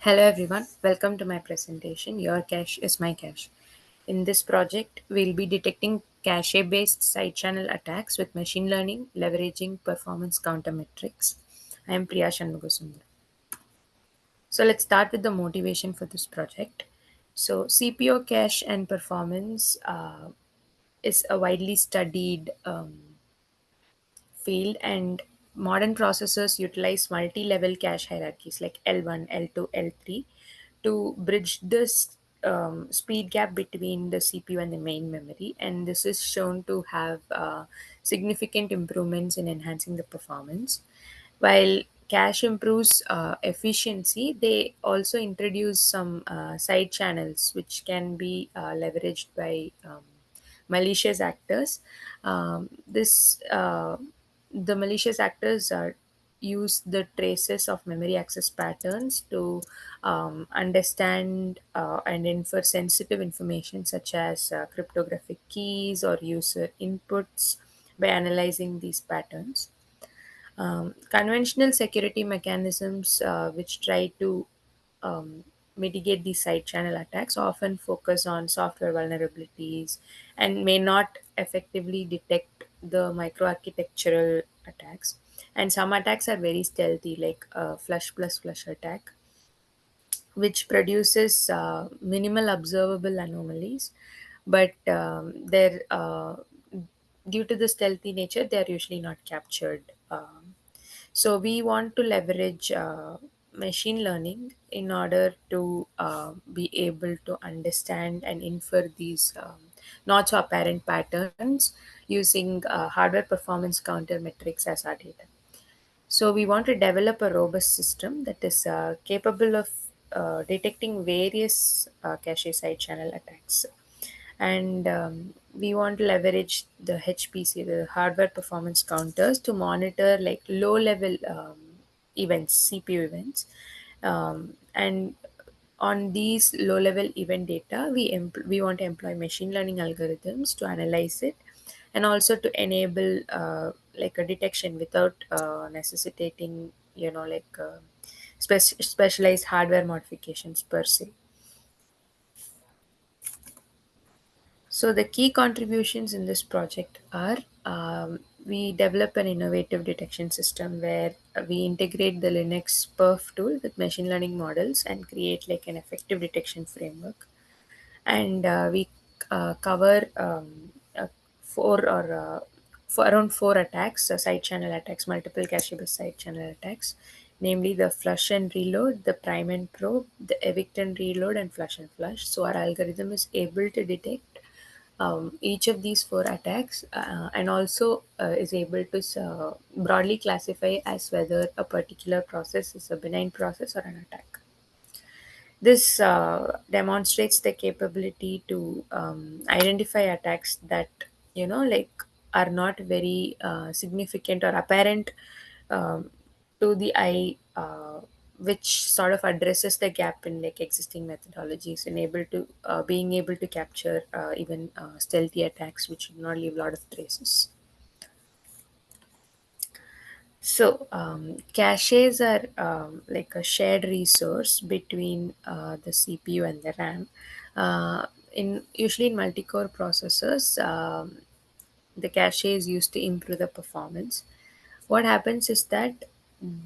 Hello everyone, welcome to my presentation. Your cache is my cache. In this project, we'll be detecting cache based side channel attacks with machine learning, leveraging performance counter metrics. I am Priya Shanmugasundar. So let's start with the motivation for this project. So CPO cache and performance is a widely studied field, and modern processors utilize multi-level cache hierarchies like L1, L2, L3 to bridge this speed gap between the CPU and the main memory, and this is shown to have significant improvements in enhancing the performance. While cache improves efficiency, they also introduce some side channels which can be leveraged by malicious actors. This The malicious actors use the traces of memory access patterns to understand and infer sensitive information such as cryptographic keys or user inputs by analyzing these patterns. Conventional security mechanisms, which try to um, mitigate these side channel attacks, often focus on software vulnerabilities and may not effectively detect the microarchitectural attacks. And some attacks are very stealthy, like a flush plus flush attack, which produces minimal observable anomalies, but they're due to the stealthy nature, they are usually not captured. So we want to leverage machine learning in order to be able to understand and infer these not so apparent patterns using hardware performance counter metrics as our data. So we want to develop a robust system that is capable of detecting various cache side channel attacks. And we want to leverage the HPC, the hardware performance counters, to monitor like low level events, CPU events. And on these low level event data, we want to employ machine learning algorithms to analyze it, and also to enable like a detection without necessitating, specialized hardware modifications per se. So the key contributions in this project are, we develop an innovative detection system where we integrate the Linux perf tool with machine learning models and create like an effective detection framework. And we cover for around four attacks, side channel attacks, multiple cache-based side channel attacks, namely the flush and reload, the prime and probe, the evict and reload, and flush and flush. So our algorithm is able to detect each of these four attacks, and also is able to broadly classify as whether a particular process is a benign process or an attack. This demonstrates the capability to identify attacks that, like, are not very significant or apparent um, to the eye, which sort of addresses the gap in like existing methodologies and able to being able to capture even stealthy attacks which do not leave a lot of traces. So, caches are like a shared resource between the CPU and the RAM. In usually in multi-core processors, the cache is used to improve the performance. What happens is that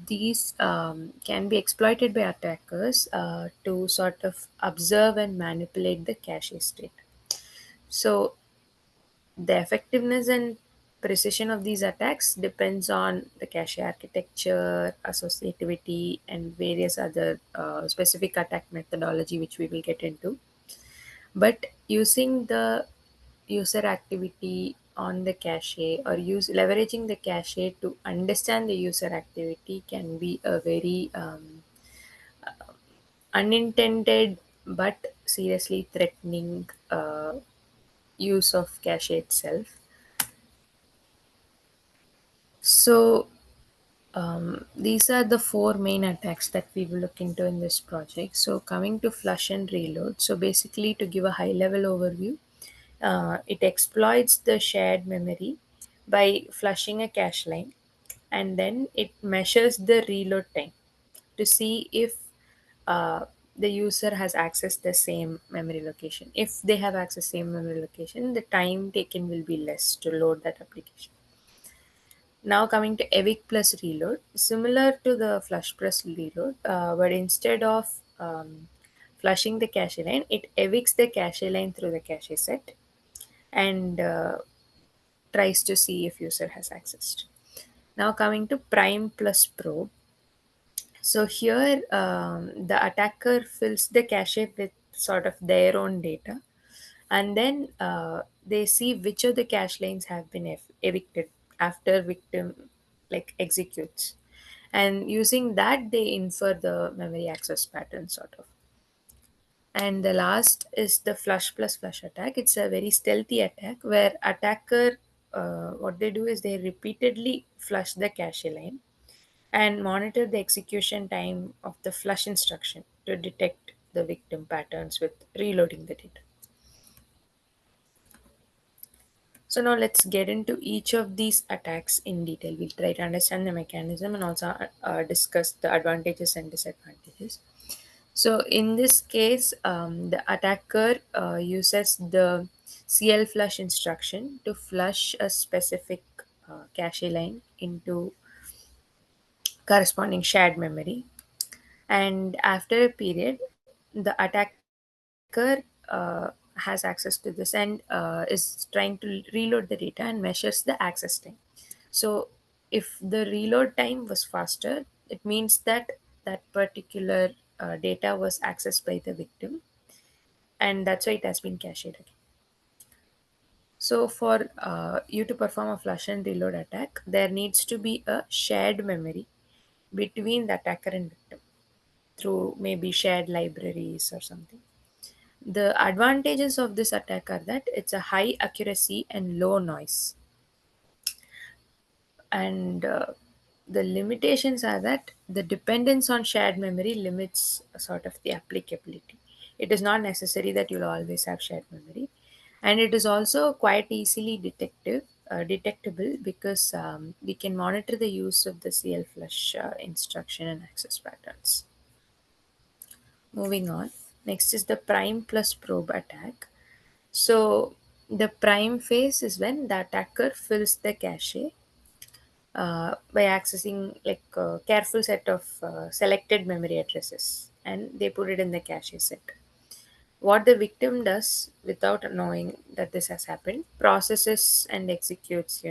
these can be exploited by attackers to sort of observe and manipulate the cache state. So the effectiveness and precision of these attacks depends on the cache architecture, associativity, and various other specific attack methodology, which we will get into. But using the user activity on the cache, or use leveraging the cache to understand the user activity, can be a very unintended but seriously threatening use of cache itself. So these are the four main attacks that we will look into in this project. So coming to flush and reload. So basically, to give a high level overview, it exploits the shared memory by flushing a cache line, and then it measures the reload time to see if uh, the user has accessed the same memory location. If they have accessed same memory location, the time taken will be less to load that application. Now coming to evict plus reload, similar to the flush plus reload, but instead of flushing the cache line, it evicts the cache line through the cache set and tries to see if user has accessed. Now coming to prime plus probe. So here the attacker fills the cache with sort of their own data, and then they see which of the cache lanes have been evicted after victim like executes, and using that they infer the memory access pattern sort of. And the last is the flush plus flush attack. It's a very stealthy attack where attacker what they do is they repeatedly flush the cache line and monitor the execution time of the flush instruction to detect the victim patterns with reloading the data. So now let's get into each of these attacks in detail. We'll try to understand the mechanism and also discuss the advantages and disadvantages. So in this case, the attacker uses the CL flush instruction to flush a specific cache line into corresponding shared memory. And after a period, the attacker has access to this and is trying to reload the data and measures the access time. So if the reload time was faster, it means that that particular data was accessed by the victim, and that's why it has been cached again. So for you to perform a flush and reload attack, there needs to be a shared memory between the attacker and victim through maybe shared libraries or something. The advantages of this attack are that it's a high accuracy and low noise, and the limitations are that the dependence on shared memory limits sort of the applicability. It is not necessary that you'll always have shared memory, and it is also quite easily detectable because we can monitor the use of the CL flush instruction and access patterns. Moving on, next is the prime plus probe attack. So the prime phase is when the attacker fills the cache by accessing like a careful set of selected memory addresses, and they put it in the cache set. What the victim does without knowing that this has happened, processes and executes,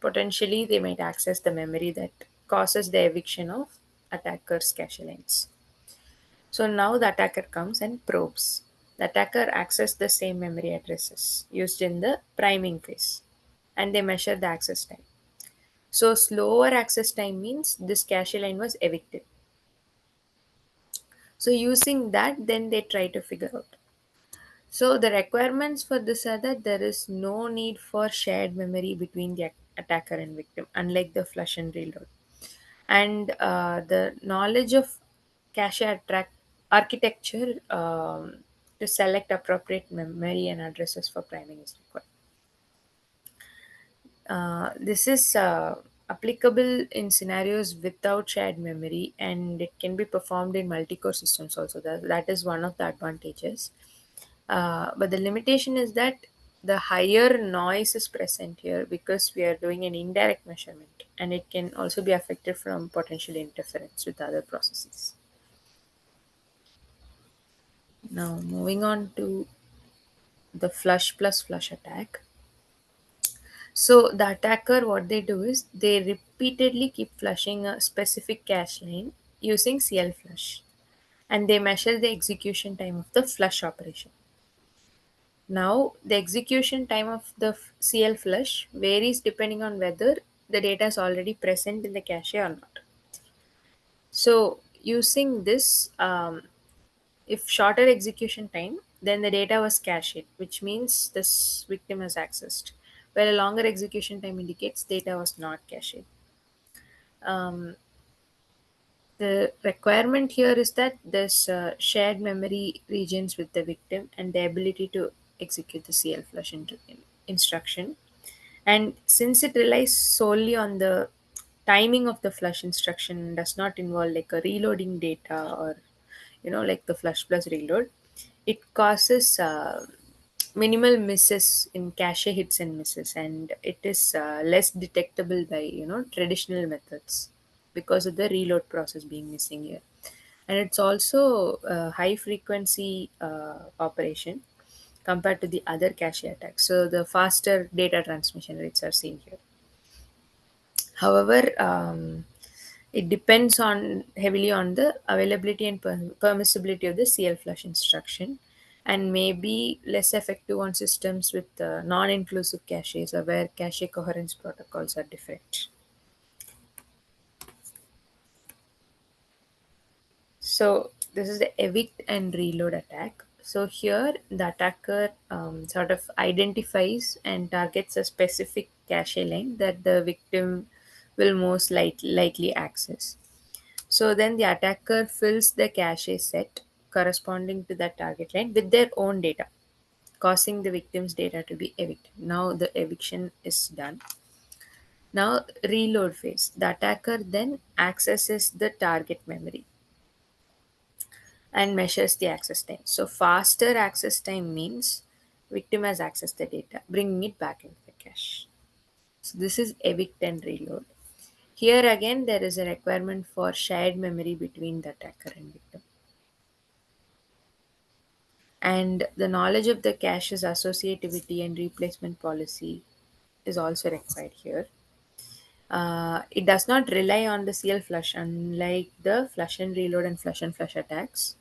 potentially they might access the memory that causes the eviction of attacker's cache lines. So now the attacker comes and probes. The attacker accesses the same memory addresses used in the priming phase, and they measure the access time. So slower access time means this cache line was evicted. So using that, then they try to figure out. So the requirements for this are that there is no need for shared memory between the attacker and victim, unlike the flush and reload. And the knowledge of cache attract architecture to select appropriate memory and addresses for priming is required. This is applicable in scenarios without shared memory, and it can be performed in multi-core systems also. That is one of the advantages. But the limitation is that the higher noise is present here because we are doing an indirect measurement, and it can also be affected from potential interference with other processes. Now, moving on to the flush plus flush attack. So the attacker, what they do is they repeatedly keep flushing a specific cache line using CL flush, and they measure the execution time of the flush operation. Now, the execution time of the CL flush varies depending on whether the data is already present in the cache or not. So, using this, if shorter execution time, then the data was cached, which means this victim has accessed, while a longer execution time indicates data was not cached. Um, the requirement here is that there's shared memory regions with the victim and the ability to execute the CL flush instruction. And since it relies solely on the timing of the flush instruction, does not involve like a reloading data or like the flush plus reload, it causes minimal misses in cache hits and misses, and it is less detectable by traditional methods because of the reload process being missing here. And it's also a high frequency operation compared to the other cache attacks, so the faster data transmission rates are seen here. However, it depends on heavily on the availability and permissibility of the CL flush instruction, and may be less effective on systems with non-inclusive caches or where cache coherence protocols are different. So this is the evict and reload attack. So here the attacker sort of identifies and targets a specific cache line that the victim will most likely access. So then the attacker fills the cache set corresponding to that target line with their own data, causing the victim's data to be evicted. Now the eviction is done. Now reload phase. The attacker then accesses the target memory and measures the access time. So faster access time means victim has accessed the data, bringing it back into the cache. So this is evict and reload. Here again, there is a requirement for shared memory between the attacker and victim. And the knowledge of the cache's associativity and replacement policy is also required here. It does not rely on the CL flush, unlike the flush and reload and flush attacks.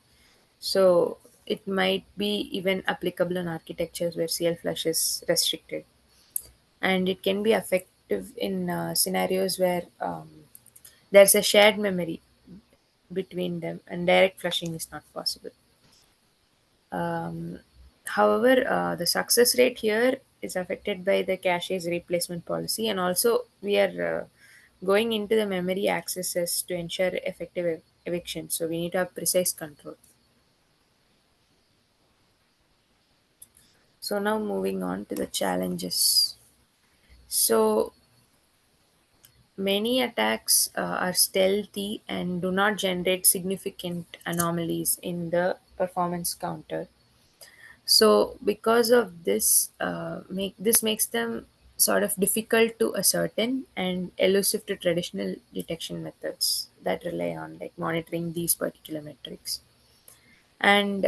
So it might be even applicable in architectures where CL flush is restricted, and it can be effective in scenarios where there's a shared memory between them and direct flushing is not possible. Um, However, the success rate here is affected by the cache's replacement policy, and also we are going into the memory accesses to ensure effective eviction. So we need to have precise control. So now moving on to the challenges. So many attacks are stealthy and do not generate significant anomalies in the performance counter. So because of this, this makes them sort of difficult to ascertain and elusive to traditional detection methods that rely on like monitoring these particular metrics. And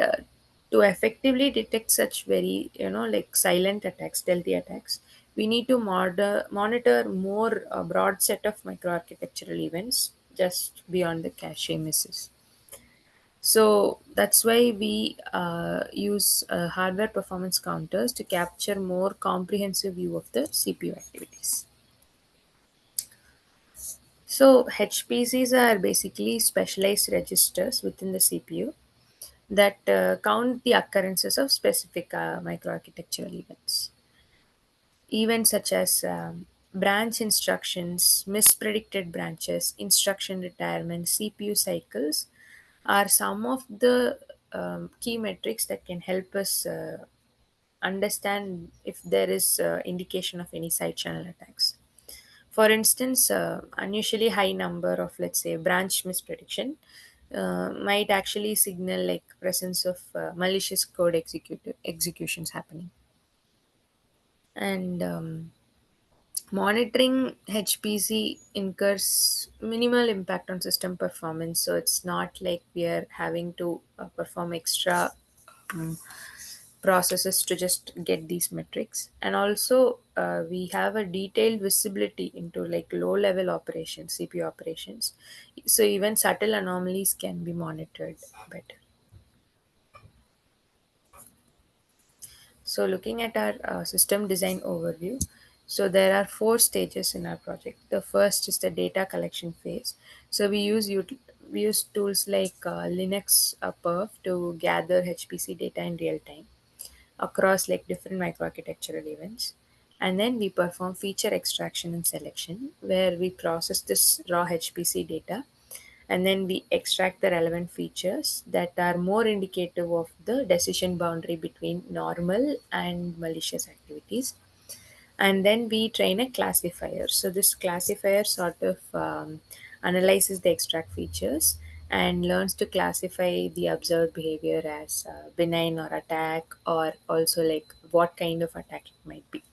to effectively detect such very like silent attacks, stealthy attacks, we need to monitor more broad set of microarchitectural events just beyond the cache misses. So that's why we use hardware performance counters to capture more comprehensive view of the CPU activities. So HPCs are basically specialized registers within the CPU that count the occurrences of specific microarchitectural events. Events such as branch instructions, mispredicted branches, instruction retirement, CPU cycles are some of the key metrics that can help us understand if there is indication of any side channel attacks. For instance, unusually high number of, let's say, branch misprediction might actually signal like presence of malicious code executions happening. And monitoring HPC incurs minimal impact on system performance, so it's not like we are having to perform extra um, processes to just get these metrics. And also, we have a detailed visibility into like low level operations, CPU operations, so even subtle anomalies can be monitored better. So, looking at our system design overview, so there are four stages in our project. The first is the data collection phase. So, we use tools like Linux Perf to gather HPC data in real time across like different microarchitectural events. And then we perform feature extraction and selection, where we process this raw HPC data and then we extract the relevant features that are more indicative of the decision boundary between normal and malicious activities. And then we train a classifier. So this classifier sort of analyzes the extract features and learns to classify the observed behavior as benign or attack, or also like what kind of attack it might be.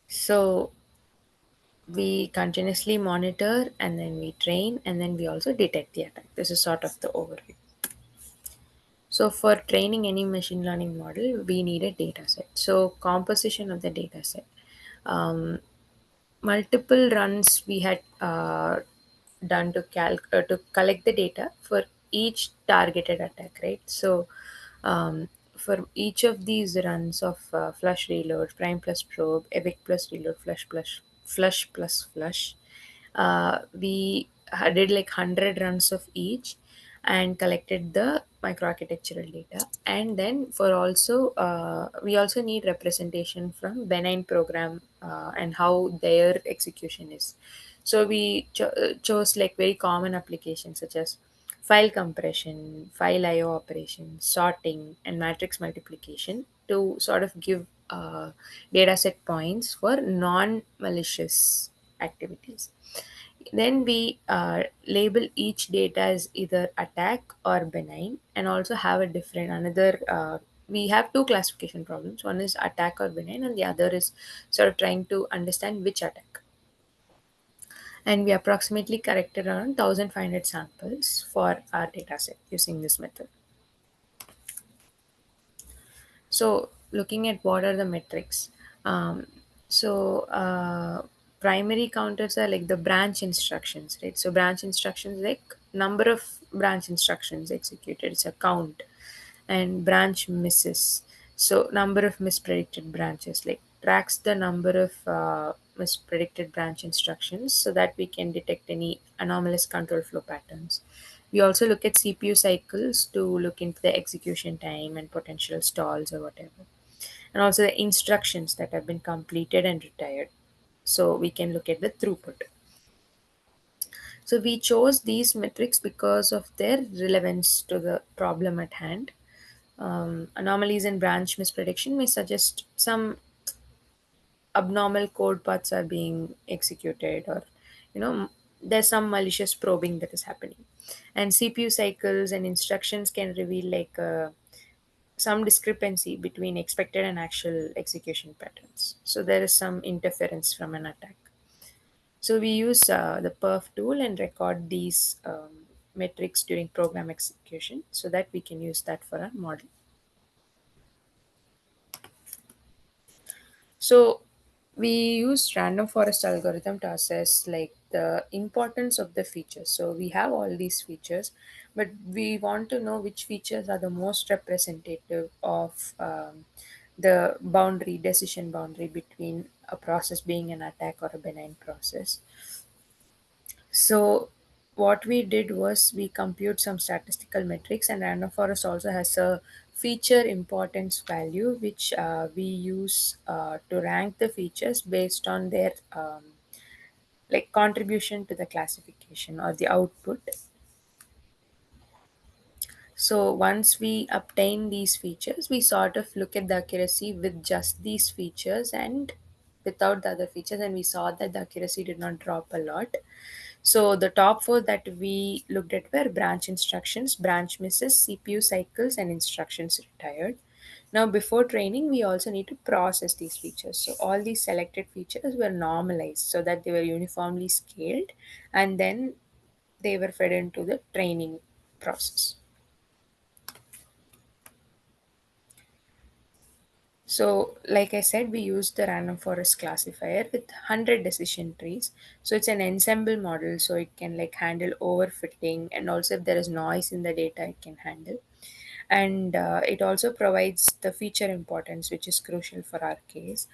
So we continuously monitor and then we train and then we also detect the attack. This is sort of the overview. So for training any machine learning model, we need a data set. So composition of the data set. Um, Multiple runs we had done to collect the data for each targeted attack, right? So um, for each of these runs of flush reload, prime plus probe, evict plus reload, flush plus flush, we did like 100 runs of each and collected the microarchitectural data. And then for also we also need representation from benign program and how their execution is. So we chose like very common applications such as file compression, file IO operations, sorting, and matrix multiplication to sort of give data set points for non malicious activities. Then we label each data as either attack or benign, and also have a different another. We have two classification problems. One is attack or benign, and the other is sort of trying to understand which attack. And we approximately corrected around 1,500 samples for our data set using this method. So, looking at what are the metrics. Um, so, primary counters are like the branch instructions, right? So, branch instructions like number of branch instructions executed, it's a count, and branch misses. So, number of mispredicted branches, like tracks the number of mispredicted branch instructions so that we can detect any anomalous control flow patterns. We also look at CPU cycles to look into the execution time and potential stalls or whatever. And also the instructions that have been completed and retired. So we can look at the throughput. So we chose these metrics because of their relevance to the problem at hand. Anomalies in branch misprediction may suggest some abnormal code paths are being executed, or you know there's some malicious probing that is happening. And CPU cycles and instructions can reveal like some discrepancy between expected and actual execution patterns, so there is some interference from an attack. So we use the perf tool and record these metrics during program execution so that we can use that for our model. So we use random forest algorithm to assess like the importance of the features. So we have all these features, but we want to know which features are the most representative of the boundary decision boundary between a process being an attack or a benign process. So what we did was we compute some statistical metrics, and random forest also has a feature importance value which we use to rank the features based on their like contribution to the classification or the output. So once we obtain these features, we sort of look at the accuracy with just these features and without the other features, and we saw that the accuracy did not drop a lot. So the top four that we looked at were branch instructions, branch misses, CPU cycles, and instructions retired. Now, before training, we also need to process these features. So all these selected features were normalized so that they were uniformly scaled, and then they were fed into the training process. So, like I said, we use the random forest classifier with 100 decision trees. So, it's an ensemble model, so it can like handle overfitting, and also if there is noise in the data, it can handle. And it also provides the feature importance, which is crucial for our case.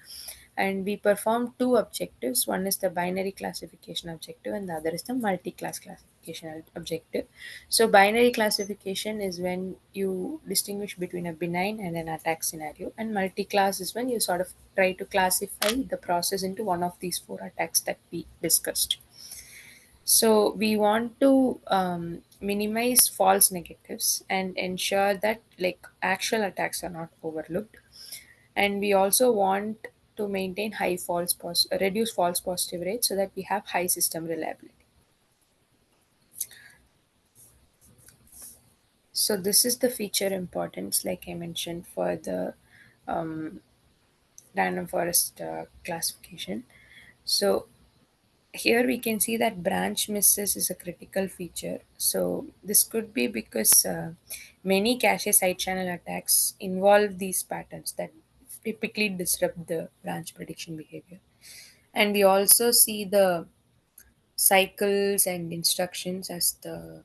And we perform two objectives. One is the binary classification objective, and the other is the multi-class classification objective. So binary classification is when you distinguish between a benign and an attack scenario, and multi-class is when you sort of try to classify the process into one of these four attacks that we discussed. So we want to minimize false negatives and ensure that like actual attacks are not overlooked. And we also want to maintain reduce false positive rates so that we have high system reliability. So this is the feature importance, like I mentioned, for the um, random forest classification. So here we can see that branch misses is a critical feature. So this could be because many cache side channel attacks involve these patterns that typically disrupt the branch prediction behavior. And we also see the cycles and instructions as the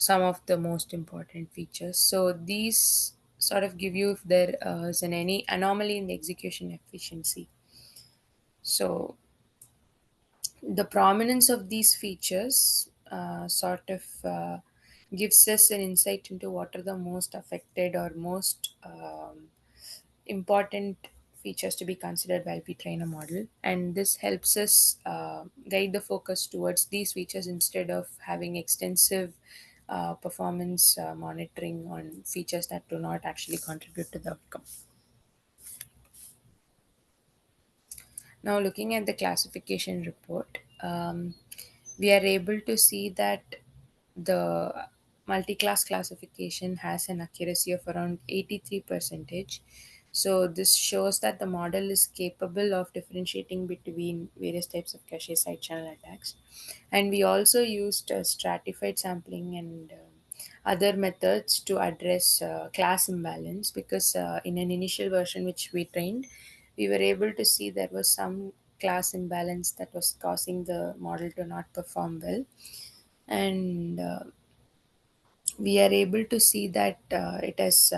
some of the most important features. So these sort of give you if there is any anomaly in the execution efficiency. So the prominence of these features gives us an insight into what are the most affected or most important features to be considered while we train a model, and this helps us guide the focus towards these features instead of having extensive performance monitoring on features that do not actually contribute to the outcome. Now, looking at the classification report, we are able to see that the multi-class classification has an accuracy of around 83 percentage. So this shows that the model is capable of differentiating between various types of cache side channel attacks. And we also used stratified sampling and other methods to address class imbalance, because in an initial version which we trained, we were able to see there was some class imbalance that was causing the model to not perform well. And we are able to see that it has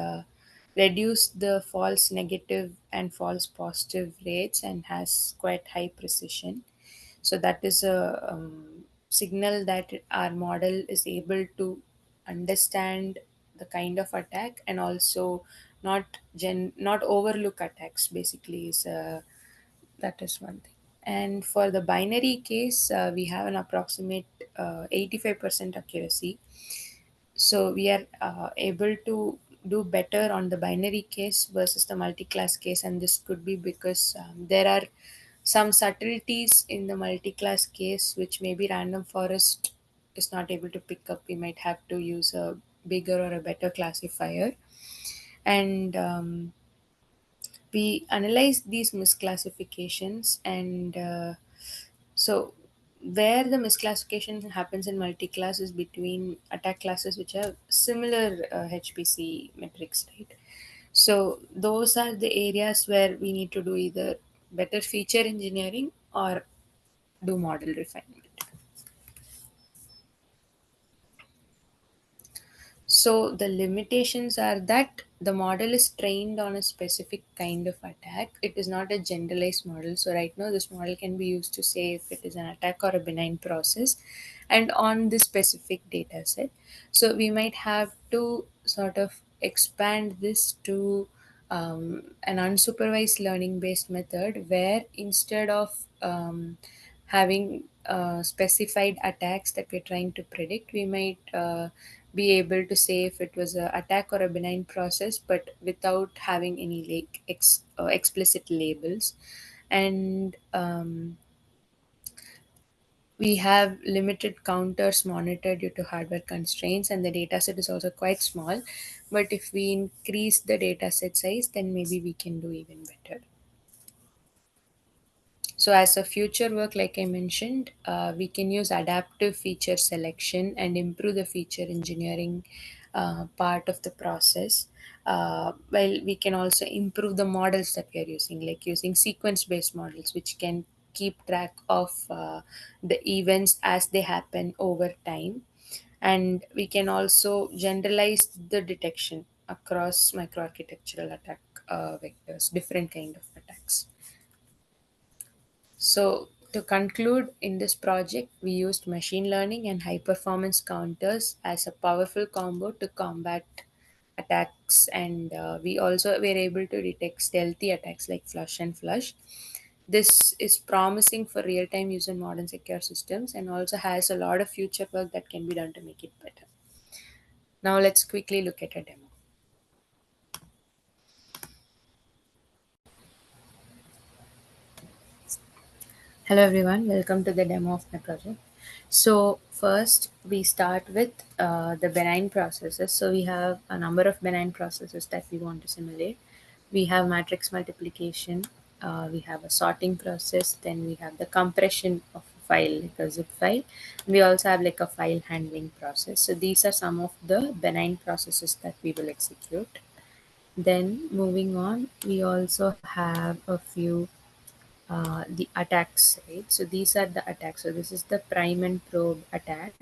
reduced the false negative and false positive rates and has quite high precision. So that is a signal that our model is able to understand the kind of attack and also not overlook attacks, basically is that is one thing. And for the binary case, we have an approximate 85% accuracy. So we are able to do better on the binary case versus the multi-class case, and this could be because there are some subtleties in the multi-class case which maybe random forest is not able to pick up. We might have to use a bigger or a better classifier. And we analyze these misclassifications, and so where the misclassification happens in multi-class is between attack classes which have similar HPC metrics, right? So those are the areas where we need to do either better feature engineering or do model refinement. So the limitations are that the model is trained on a specific kind of attack. It is not a generalized model. So right now this model can be used to say if it is an attack or a benign process and on this specific data set. So we might have to sort of expand this to an unsupervised learning based method where instead of having specified attacks that we're trying to predict, we might be able to say if it was a attack or a benign process, but without having any explicit labels. And we have limited counters monitored due to hardware constraints, and the dataset is also quite small. But if we increase the dataset size, then maybe we can do even better. So, as a future work, like I mentioned, we can use adaptive feature selection and improve the feature engineering part of the process. While we can also improve the models that we are using, like using sequence based models, which can keep track of the events as they happen over time. And we can also generalize the detection across microarchitectural attack vectors, different kind of attacks. So, to conclude, in this project, we used machine learning and high performance counters as a powerful combo to combat attacks, and we also were able to detect stealthy attacks like flush and flush. This is promising for real time use in modern secure systems and also has a lot of future work that can be done to make it better. Now, let's quickly look at a demo. Hello, everyone, welcome to the demo of my project. So first we start with the benign processes. So we have a number of benign processes that we want to simulate. We have matrix multiplication, we have a sorting process, then we have the compression of a file like a zip file. We also have like a file handling process. So these are some of the benign processes that we will execute. Then moving on, we also have a few the attacks, right? So these are the attacks. So this is the prime and probe attack,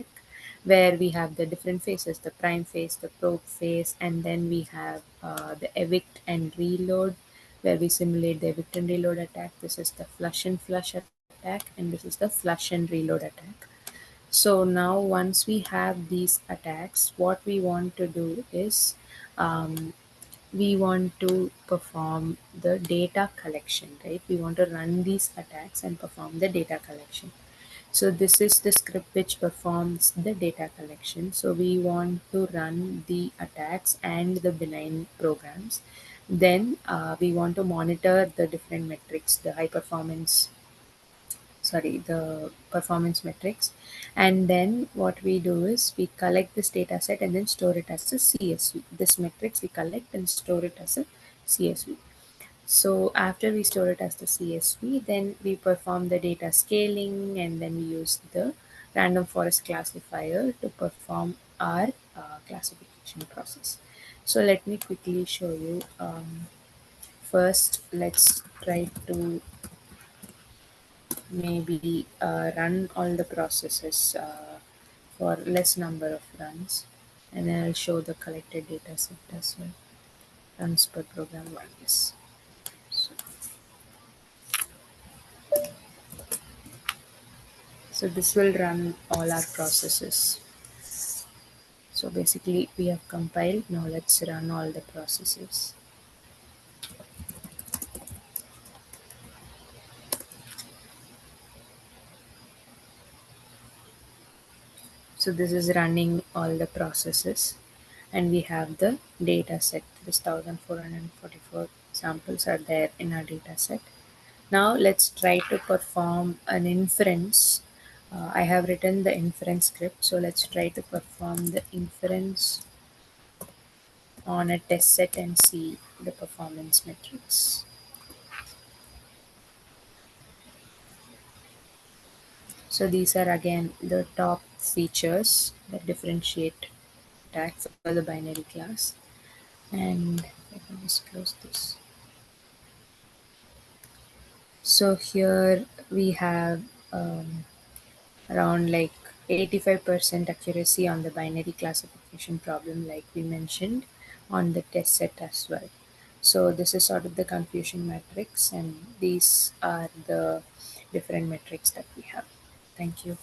where we have the different phases: the prime phase, the probe phase, and then we have the evict and reload, where we simulate the evict and reload attack. This is the flush and flush attack, and this is the flush and reload attack. So now once we have these attacks, what we want to do is um, we want to perform the data collection, right? We want to run these attacks and perform the data collection. So this is the script which performs the data collection. So we want to run the attacks and the benign programs. Then we want to monitor the different metrics, the high performance, sorry, the performance metrics. And then what we do is we collect this data set and then store it as a CSV. This metrics we collect and store it as a CSV. So after we store it as the CSV, then we perform the data scaling, and then we use the random forest classifier to perform our classification process. So let me quickly show you. First, let's try to maybe run all the processes for less number of runs, and then I'll show the collected data set as well. Runs per program like this. So, so this will run all our processes. So basically we have compiled. Now let's run all the processes. So this is running all the processes, and we have the data set. This 1444 samples are there in our data set. Now let's try to perform an inference. I have written the inference script, so let's try to perform the inference on a test set and see the performance metrics. So these are again the top features that differentiate tags for the binary class. And let me just close this. So here we have around like 85% accuracy on the binary classification problem, like we mentioned on the test set as well. So this is sort of the confusion matrix, and these are the different metrics that we have. Thank you.